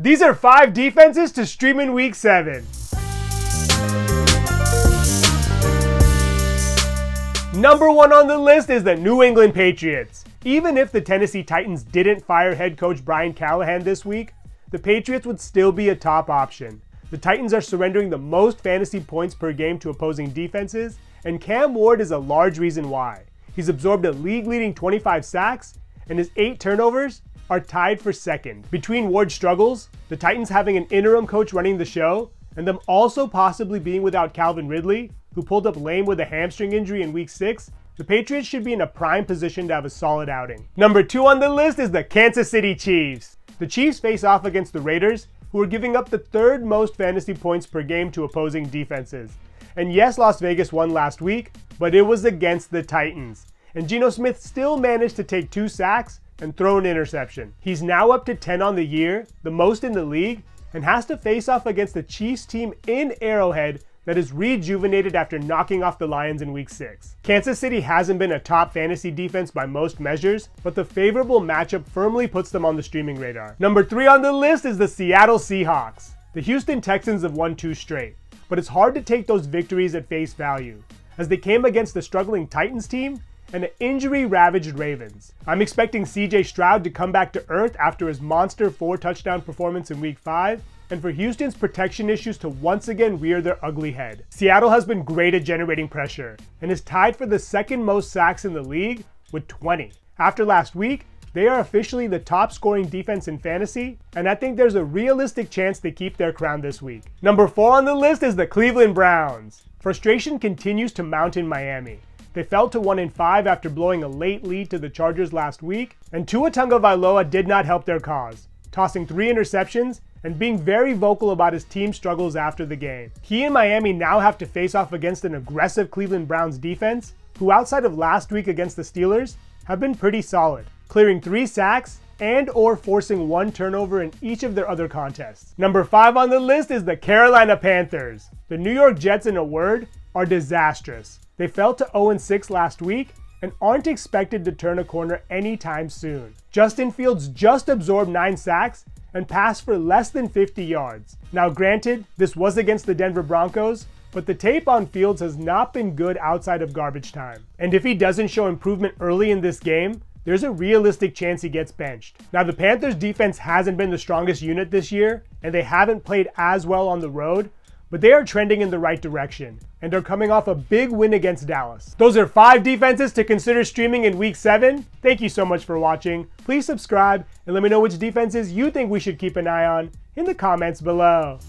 These are 5 defenses to stream in Week 7. Number 1 on the list is the New England Patriots. Even if the Tennessee Titans didn't fire head coach Brian Callahan this week, the Patriots would still be a top option. The Titans are surrendering the most fantasy points per game to opposing defenses, and Cam Ward is a large reason why. He's absorbed a league-leading 25 sacks, and his 8 turnovers are tied for second. Between Ward's struggles, the Titans having an interim coach running the show, and them also possibly being without Calvin Ridley, who pulled up lame with a hamstring injury in Week 6, the Patriots should be in a prime position to have a solid outing. Number 2 on the list is the Kansas City Chiefs. The Chiefs face off against the Raiders, who are giving up the 3rd most fantasy points per game to opposing defenses. And yes, Las Vegas won last week, but it was against the Titans. And Geno Smith still managed to take 2 sacks and throw an interception. He's now up to 10 on the year, the most in the league, and has to face off against the Chiefs team in Arrowhead that is rejuvenated after knocking off the Lions in Week 6. Kansas City hasn't been a top fantasy defense by most measures, but the favorable matchup firmly puts them on the streaming radar. Number 3 on the list is the Seattle Seahawks. The Houston Texans have won 2 straight, but it's hard to take those victories at face value, as they came against the struggling Titans team and the injury-ravaged Ravens. I'm expecting CJ Stroud to come back to earth after his monster 4-touchdown performance in Week 5, and for Houston's protection issues to once again rear their ugly head. Seattle has been great at generating pressure, and is tied for the 2nd most sacks in the league with 20. After last week, they are officially the top scoring defense in fantasy, and I think there's a realistic chance they keep their crown this week. Number 4 on the list is the Cleveland Browns. Frustration continues to mount in Miami. They fell to 1-5 after blowing a late lead to the Chargers last week, and Tua Tagovailoa did not help their cause, tossing 3 interceptions and being very vocal about his team's struggles after the game. He and Miami now have to face off against an aggressive Cleveland Browns defense, who outside of last week against the Steelers, have been pretty solid, clearing 3 sacks and/or forcing 1 turnover in each of their other contests. Number 5 on the list is the Carolina Panthers. The New York Jets, in a word, are disastrous. They fell to 0-6 last week and aren't expected to turn a corner anytime soon. Justin Fields just absorbed 9 sacks and passed for less than 50 yards. Now granted, this was against the Denver Broncos, but the tape on Fields has not been good outside of garbage time. And if he doesn't show improvement early in this game, there's a realistic chance he gets benched. Now the Panthers defense hasn't been the strongest unit this year, and they haven't played as well on the road, but they are trending in the right direction and are coming off a big win against Dallas. Those are 5 defenses to consider streaming in Week 7. Thank you so much for watching. Please subscribe and let me know which defenses you think we should keep an eye on in the comments below.